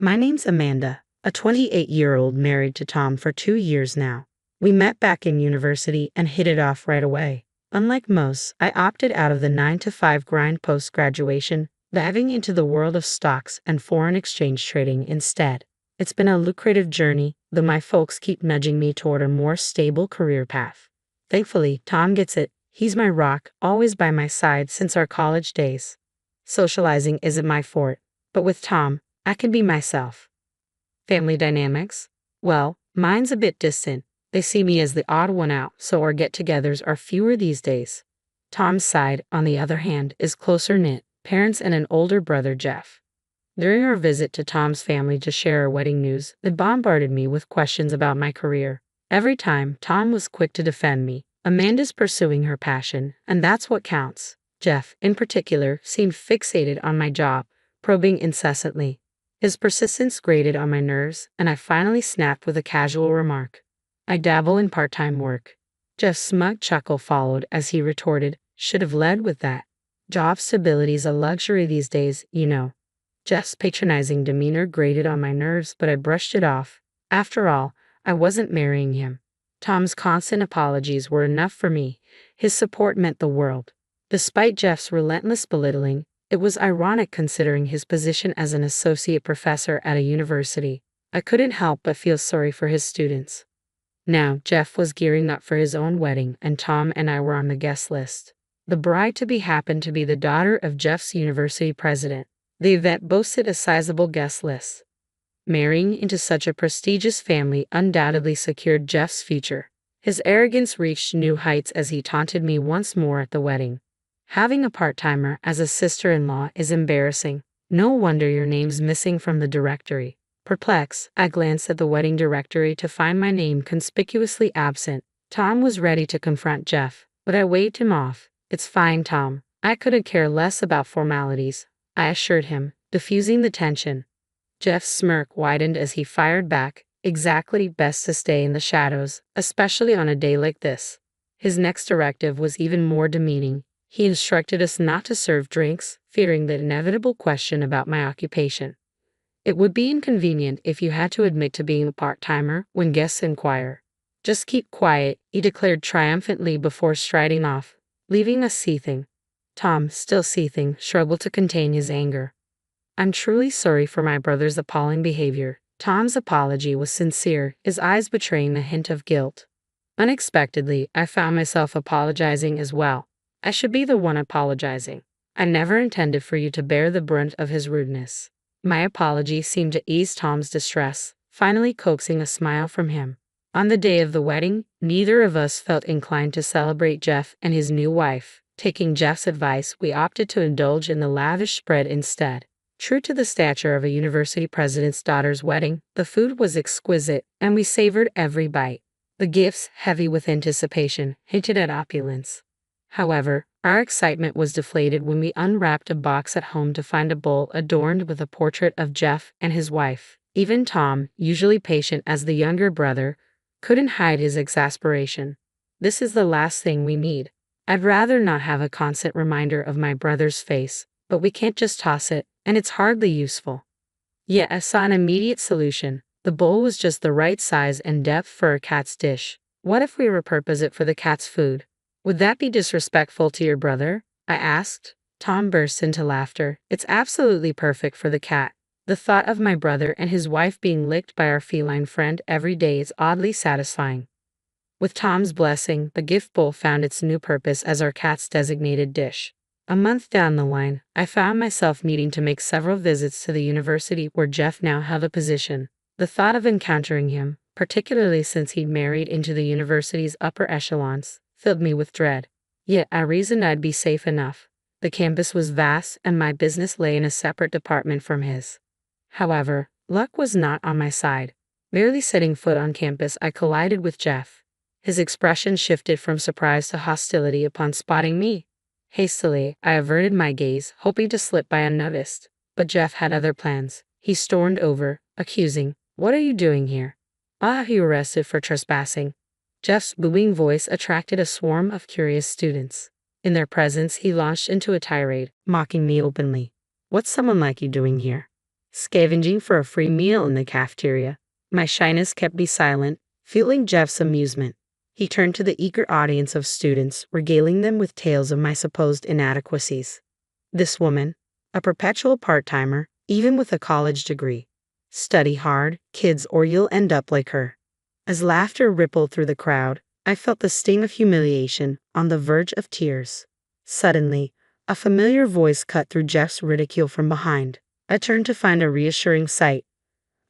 My name's Amanda, a 28-year-old married to Tom for 2 years now. We met back in university and hit it off right away. Unlike most, I opted out of the 9-to-5 grind post-graduation, diving into the world of stocks and foreign exchange trading instead. It's been a lucrative journey, though my folks keep nudging me toward a more stable career path. Thankfully, Tom gets it. He's my rock, always by my side since our college days. Socializing isn't my forte, but with Tom, I can be myself. Family dynamics? Well, mine's a bit distant. They see me as the odd one out, so our get-togethers are fewer these days. Tom's side, on the other hand, is closer-knit, parents and an older brother, Jeff. During our visit to Tom's family to share our wedding news, they bombarded me with questions about my career. Every time, Tom was quick to defend me. Amanda's pursuing her passion, and that's what counts. Jeff, in particular, seemed fixated on my job, probing incessantly. His persistence grated on my nerves, and I finally snapped with a casual remark. I dabble in part-time work. Jeff's smug chuckle followed as he retorted, should have led with that. Job stability's a luxury these days, you know. Jeff's patronizing demeanor grated on my nerves, but I brushed it off. After all, I wasn't marrying him. Tom's constant apologies were enough for me. His support meant the world. Despite Jeff's relentless belittling, it was ironic considering his position as an associate professor at a university. I couldn't help but feel sorry for his students. Now, Jeff was gearing up for his own wedding, and Tom and I were on the guest list. The bride-to-be happened to be the daughter of Jeff's university president. The event boasted a sizable guest list. Marrying into such a prestigious family undoubtedly secured Jeff's future. His arrogance reached new heights as he taunted me once more at the wedding. Having a part-timer as a sister-in-law is embarrassing. No wonder your name's missing from the directory. Perplexed, I glanced at the wedding directory to find my name conspicuously absent. Tom was ready to confront Jeff, but I waved him off. It's fine, Tom. I couldn't care less about formalities, I assured him, diffusing the tension. Jeff's smirk widened as he fired back, exactly, best to stay in the shadows, especially on a day like this. His next directive was even more demeaning. He instructed us not to serve drinks, fearing the inevitable question about my occupation. It would be inconvenient if you had to admit to being a part-timer when guests inquire. Just keep quiet, he declared triumphantly before striding off, leaving us seething. Tom, still seething, struggled to contain his anger. I'm truly sorry for my brother's appalling behavior. Tom's apology was sincere, his eyes betraying a hint of guilt. Unexpectedly, I found myself apologizing as well. I should be the one apologizing. I never intended for you to bear the brunt of his rudeness. My apology seemed to ease Tom's distress, finally coaxing a smile from him. On the day of the wedding, neither of us felt inclined to celebrate Jeff and his new wife. Taking Jeff's advice, we opted to indulge in the lavish spread instead. True to the stature of a university president's daughter's wedding, the food was exquisite, and we savored every bite. The gifts, heavy with anticipation, hinted at opulence. However, our excitement was deflated when we unwrapped a box at home to find a bowl adorned with a portrait of Jeff and his wife. Even Tom, usually patient as the younger brother, couldn't hide his exasperation. This is the last thing we need. I'd rather not have a constant reminder of my brother's face, but we can't just toss it, and it's hardly useful. Yet I saw an immediate solution. The bowl was just the right size and depth for a cat's dish. What if we repurpose it for the cat's food? Would that be disrespectful to your brother? I asked. Tom burst into laughter. It's absolutely perfect for the cat. The thought of my brother and his wife being licked by our feline friend every day is oddly satisfying. With Tom's blessing, the gift bowl found its new purpose as our cat's designated dish. A month down the line, I found myself needing to make several visits to the university where Jeff now held a position. The thought of encountering him, particularly since he'd married into the university's upper echelons, filled me with dread. Yet I reasoned I'd be safe enough. The campus was vast, and my business lay in a separate department from his. However, luck was not on my side. Merely setting foot on campus, I collided with Jeff. His expression shifted from surprise to hostility upon spotting me. Hastily, I averted my gaze, hoping to slip by unnoticed. But Jeff had other plans. He stormed over, accusing, "What are you doing here? I'll have you arrested for trespassing." Jeff's booming voice attracted a swarm of curious students. In their presence, he launched into a tirade, mocking me openly. "What's someone like you doing here? scavenging for a free meal in the cafeteria. My shyness kept me silent, fueling Jeff's amusement. He turned to the eager audience of students, regaling them with tales of my supposed inadequacies. This woman, a perpetual part-timer, even with a college degree. Study hard, kids, or you'll end up like her. As laughter rippled through the crowd, I felt the sting of humiliation, on the verge of tears. Suddenly, a familiar voice cut through Jeff's ridicule from behind. I turned to find a reassuring sight.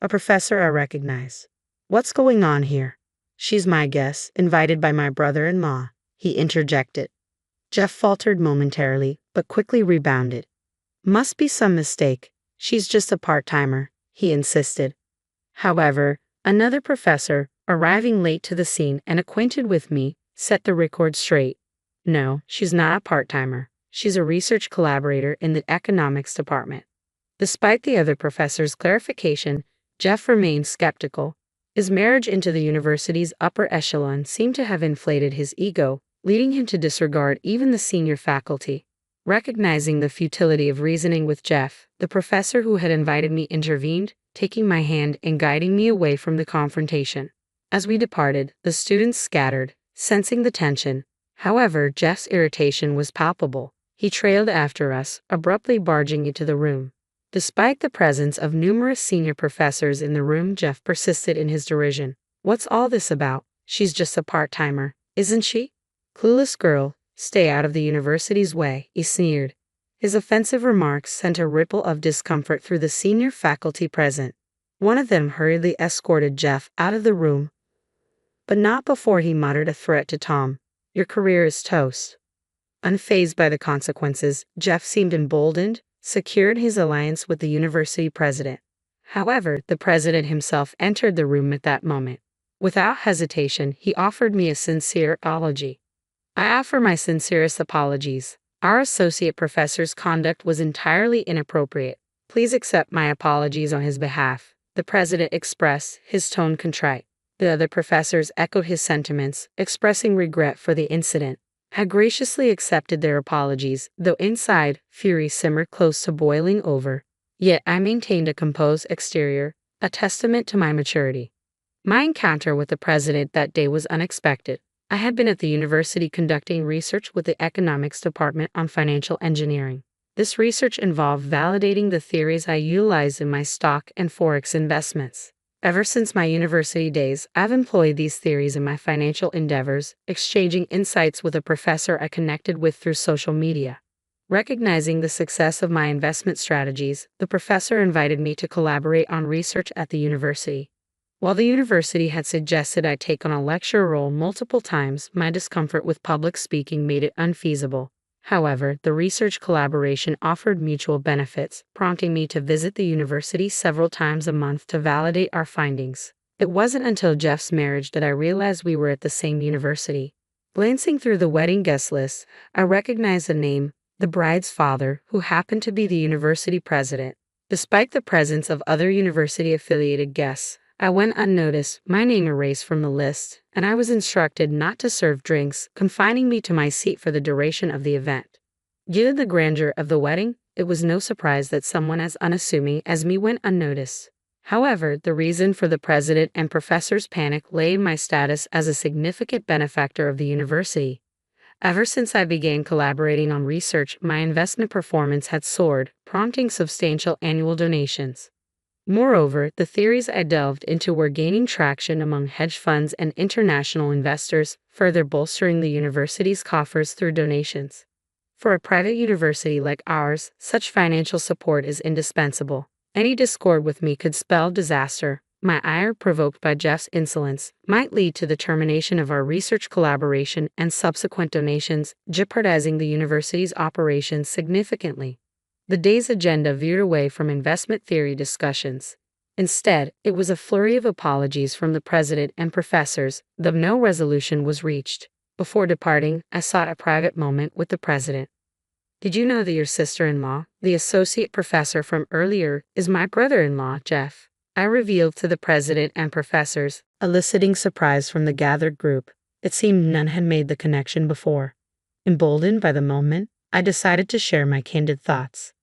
A professor I recognized. "What's going on here?" "She's my guest, invited by my brother-in-law," he interjected. Jeff faltered momentarily, but quickly rebounded. "Must be some mistake. She's just a part-timer," he insisted. However, another professor, arriving late to the scene and acquainted with me, set the record straight. "No, she's not a part-timer. She's a research collaborator in the economics department." Despite the other professor's clarification, Jeff remained skeptical. His marriage into the university's upper echelon seemed to have inflated his ego, leading him to disregard even the senior faculty. Recognizing the futility of reasoning with Jeff, the professor who had invited me intervened, taking my hand and guiding me away from the confrontation. As we departed, the students scattered, sensing the tension. However, Jeff's irritation was palpable. He trailed after us, abruptly barging into the room. Despite the presence of numerous senior professors in the room, Jeff persisted in his derision. "What's all this about? She's just a part-timer, isn't she? Clueless girl, stay out of the university's way," he sneered. His offensive remarks sent a ripple of discomfort through the senior faculty present. One of them hurriedly escorted Jeff out of the room, but not before he muttered a threat to Tom. "Your career is toast." Unfazed by the consequences, Jeff seemed emboldened, secure in his alliance with the university president. However, the president himself entered the room at that moment. Without hesitation, he offered me a sincere apology. "I offer my sincerest apologies. Our associate professor's conduct was entirely inappropriate. Please accept my apologies on his behalf," the president expressed, his tone contrite. The other professors echoed his sentiments, expressing regret for the incident. I graciously accepted their apologies, though inside, fury simmered close to boiling over. Yet I maintained a composed exterior, a testament to my maturity. My encounter with the president that day was unexpected. I had been at the university conducting research with the economics department on financial engineering. This research involved validating the theories I utilized in my stock and forex investments. Ever since my university days, I've employed these theories in my financial endeavors, exchanging insights with a professor I connected with through social media. Recognizing the success of my investment strategies, the professor invited me to collaborate on research at the university. While the university had suggested I take on a lecture role multiple times, my discomfort with public speaking made it unfeasible. However, the research collaboration offered mutual benefits, prompting me to visit the university several times a month to validate our findings. It wasn't until Jeff's marriage that I realized we were at the same university. Glancing through the wedding guest list, I recognized the name, the bride's father, who happened to be the university president. Despite the presence of other university-affiliated guests, I went unnoticed, my name erased from the list, and I was instructed not to serve drinks, confining me to my seat for the duration of the event. Given the grandeur of the wedding, it was no surprise that someone as unassuming as me went unnoticed. However, the reason for the president and professor's panic lay in my status as a significant benefactor of the university. Ever since I began collaborating on research, my investment performance had soared, prompting substantial annual donations. Moreover, the theories I delved into were gaining traction among hedge funds and international investors, further bolstering the university's coffers through donations. For a private university like ours, such financial support is indispensable. Any discord with me could spell disaster. My ire, provoked by Jeff's insolence, might lead to the termination of our research collaboration and subsequent donations, jeopardizing the university's operations significantly. The day's agenda veered away from investment theory discussions. Instead, it was a flurry of apologies from the president and professors, though no resolution was reached. Before departing, I sought a private moment with the president. "Did you know that your sister-in-law, the associate professor from earlier, is my brother-in-law, Jeff?" I revealed to the president and professors, eliciting surprise from the gathered group. It seemed none had made the connection before. Emboldened by the moment, I decided to share my candid thoughts.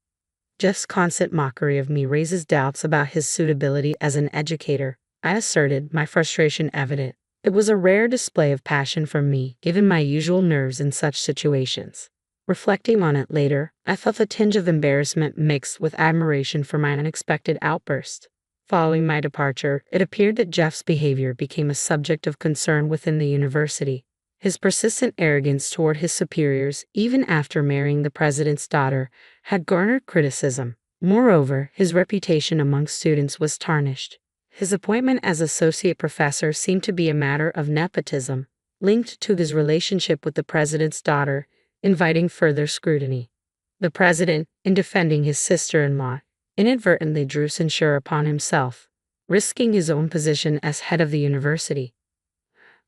Jeff's constant mockery of me raises doubts about his suitability as an educator, I asserted, my frustration evident. It was a rare display of passion from me, given my usual nerves in such situations. Reflecting on it later, I felt a tinge of embarrassment mixed with admiration for my unexpected outburst. Following my departure, it appeared that Jeff's behavior became a subject of concern within the university. His persistent arrogance toward his superiors, even after marrying the president's daughter, had garnered criticism. Moreover, his reputation among students was tarnished. His appointment as associate professor seemed to be a matter of nepotism, linked to his relationship with the president's daughter, inviting further scrutiny. The president, in defending his sister-in-law, inadvertently drew censure upon himself, risking his own position as head of the university.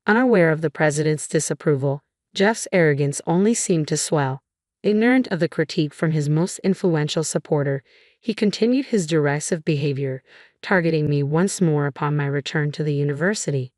Unaware of the president's disapproval, Jeff's arrogance only seemed to swell. Ignorant of the critique from his most influential supporter, he continued his derisive behavior, targeting me once more upon my return to the university.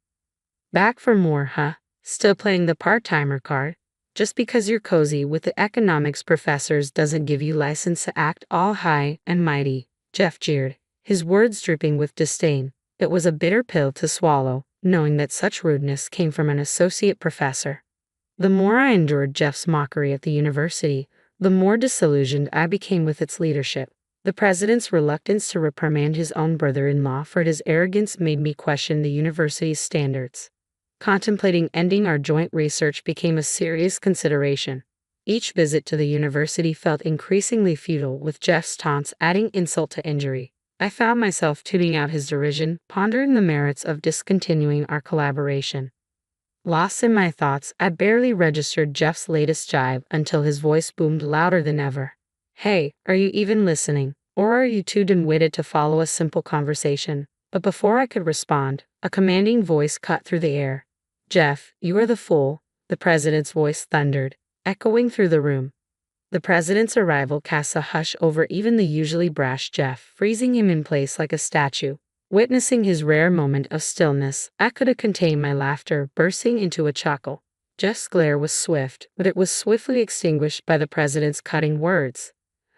Back for more, huh? Still playing the part-timer card? Just because you're cozy with the economics professors doesn't give you license to act all high and mighty, Jeff jeered, his words dripping with disdain. It was a bitter pill to swallow, knowing that such rudeness came from an associate professor. The more I endured Jeff's mockery at the university, the more disillusioned I became with its leadership. The president's reluctance to reprimand his own brother-in-law for his arrogance made me question the university's standards. Contemplating ending our joint research became a serious consideration. Each visit to the university felt increasingly futile, with Jeff's taunts adding insult to injury. I found myself tuning out his derision, pondering the merits of discontinuing our collaboration. Lost in my thoughts, I barely registered Jeff's latest jibe until his voice boomed louder than ever. Hey, are you even listening? Or are you too dim-witted to follow a simple conversation? But before I could respond, a commanding voice cut through the air. Jeff, you are the fool, the president's voice thundered, echoing through the room. The president's arrival cast a hush over even the usually brash Jeff, freezing him in place like a statue. Witnessing his rare moment of stillness, I could have contained my laughter, bursting into a chuckle. Jeff's glare was swift, but it was swiftly extinguished by the president's cutting words.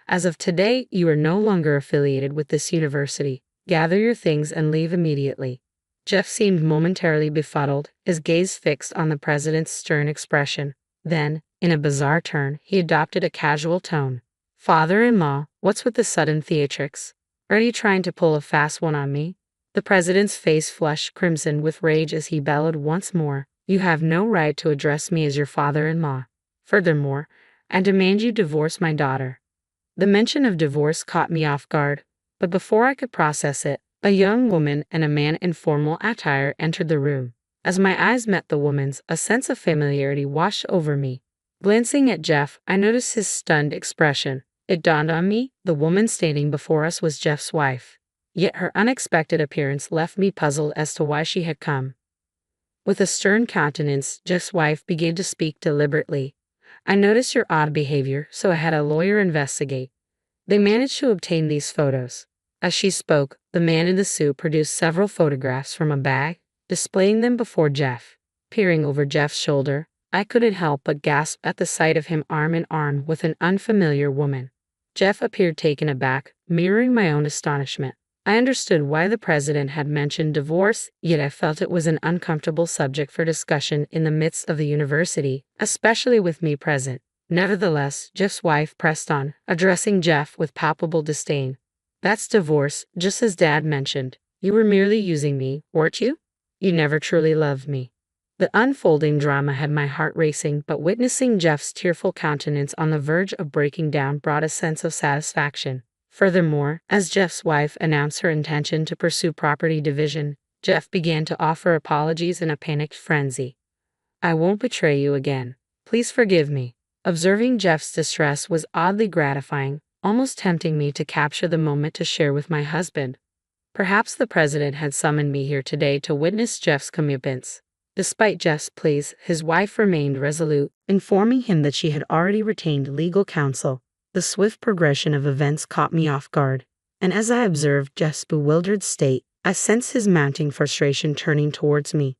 As of today, you are no longer affiliated with this university. Gather your things and leave immediately. Jeff seemed momentarily befuddled, his gaze fixed on the president's stern expression. Then, in a bizarre turn, he adopted a casual tone. Father-in-law, what's with the sudden theatrics? Are you trying to pull a fast one on me? The president's face flushed crimson with rage as he bellowed once more. You have no right to address me as your father-in-law. Furthermore, I demand you divorce my daughter. The mention of divorce caught me off guard, but before I could process it, a young woman and a man in formal attire entered the room. As my eyes met the woman's, a sense of familiarity washed over me. Glancing at Jeff, I noticed his stunned expression. It dawned on me, the woman standing before us was Jeff's wife. Yet her unexpected appearance left me puzzled as to why she had come. With a stern countenance, Jeff's wife began to speak deliberately. I noticed your odd behavior, so I had a lawyer investigate. They managed to obtain these photos. As she spoke, the man in the suit produced several photographs from a bag, displaying them before Jeff. Peering over Jeff's shoulder, I couldn't help but gasp at the sight of him arm in arm with an unfamiliar woman. Jeff appeared taken aback, mirroring my own astonishment. I understood why the president had mentioned divorce, yet I felt it was an uncomfortable subject for discussion in the midst of the university, especially with me present. Nevertheless, Jeff's wife pressed on, addressing Jeff with palpable disdain. That's divorce, just as Dad mentioned. You were merely using me, weren't you? You never truly loved me. The unfolding drama had my heart racing, but witnessing Jeff's tearful countenance on the verge of breaking down brought a sense of satisfaction. Furthermore, as Jeff's wife announced her intention to pursue property division, Jeff began to offer apologies in a panicked frenzy. I won't betray you again. Please forgive me. Observing Jeff's distress was oddly gratifying, almost tempting me to capture the moment to share with my husband. Perhaps the president had summoned me here today to witness Jeff's comeuppance. Despite Jeff's pleas, his wife remained resolute, informing him that she had already retained legal counsel. The swift progression of events caught me off guard, and as I observed Jeff's bewildered state, I sensed his mounting frustration turning towards me.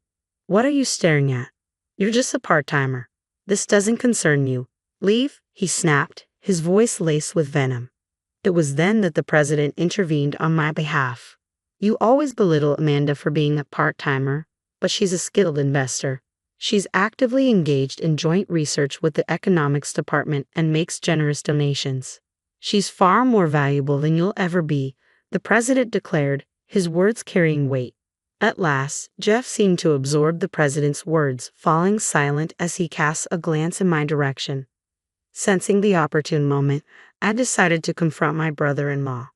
What are you staring at? You're just a part-timer. This doesn't concern you. Leave, he snapped, his voice laced with venom. It was then that the president intervened on my behalf. You always belittle Amanda for being a part-timer, but she's a skilled investor. She's actively engaged in joint research with the economics department and makes generous donations. She's far more valuable than you'll ever be, the president declared, his words carrying weight. At last, Jeff seemed to absorb the president's words, falling silent as he cast a glance in my direction. Sensing the opportune moment, I decided to confront my brother-in-law.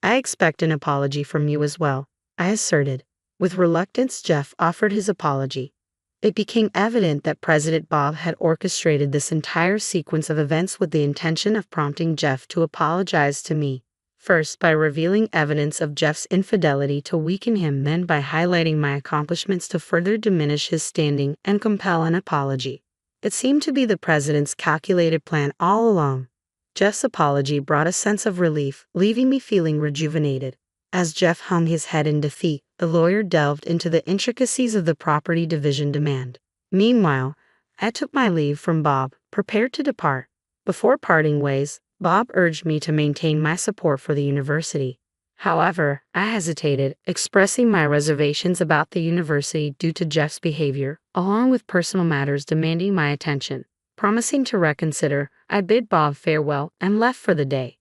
I expect an apology from you as well, I asserted. With reluctance, Jeff offered his apology. It became evident that President Bob had orchestrated this entire sequence of events with the intention of prompting Jeff to apologize to me, first by revealing evidence of Jeff's infidelity to weaken him, then by highlighting my accomplishments to further diminish his standing and compel an apology. It seemed to be the president's calculated plan all along. Jeff's apology brought a sense of relief, leaving me feeling rejuvenated. As Jeff hung his head in defeat, the lawyer delved into the intricacies of the property division demand. Meanwhile, I took my leave from Bob, prepared to depart. Before parting ways, Bob urged me to maintain my support for the university. However, I hesitated, expressing my reservations about the university due to Jeff's behavior, along with personal matters demanding my attention. Promising to reconsider, I bid Bob farewell and left for the day.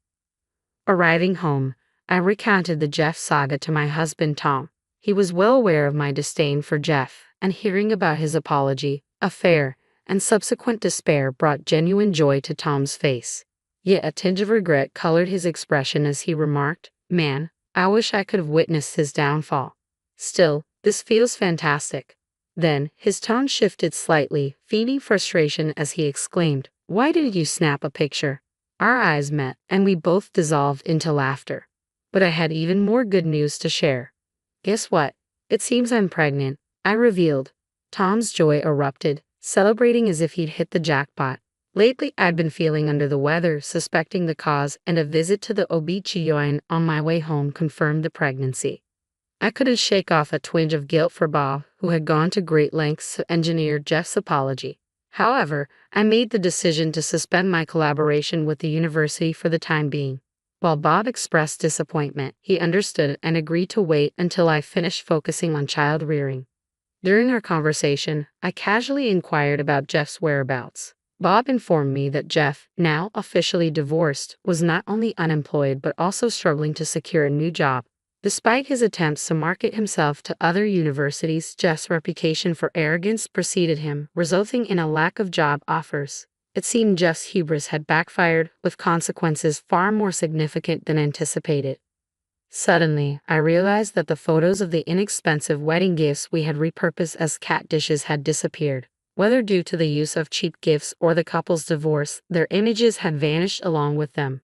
Arriving home, I recounted the Jeff saga to my husband Tom. He was well aware of my disdain for Jeff, and hearing about his apology, affair, and subsequent despair brought genuine joy to Tom's face. Yet a tinge of regret colored his expression as he remarked, "Man, I wish I could have witnessed his downfall. Still, this feels fantastic." Then, his tone shifted slightly, feigning frustration as he exclaimed, "Why didn't you snap a picture?" Our eyes met, and we both dissolved into laughter. But I had even more good news to share. "Guess what? It seems I'm pregnant," I revealed. Tom's joy erupted, celebrating as if he'd hit the jackpot. Lately, I'd been feeling under the weather, suspecting the cause, and a visit to the OB/GYN on my way home confirmed the pregnancy. I couldn't shake off a twinge of guilt for Bob, who had gone to great lengths to engineer Jeff's apology. However, I made the decision to suspend my collaboration with the university for the time being. While Bob expressed disappointment, he understood and agreed to wait until I finished focusing on child rearing. During our conversation, I casually inquired about Jeff's whereabouts. Bob informed me that Jeff, now officially divorced, was not only unemployed but also struggling to secure a new job. Despite his attempts to market himself to other universities, Jeff's reputation for arrogance preceded him, resulting in a lack of job offers. It seemed Jeff's hubris had backfired, with consequences far more significant than anticipated. Suddenly, I realized that the photos of the inexpensive wedding gifts we had repurposed as cat dishes had disappeared. Whether due to the use of cheap gifts or the couple's divorce, their images had vanished along with them.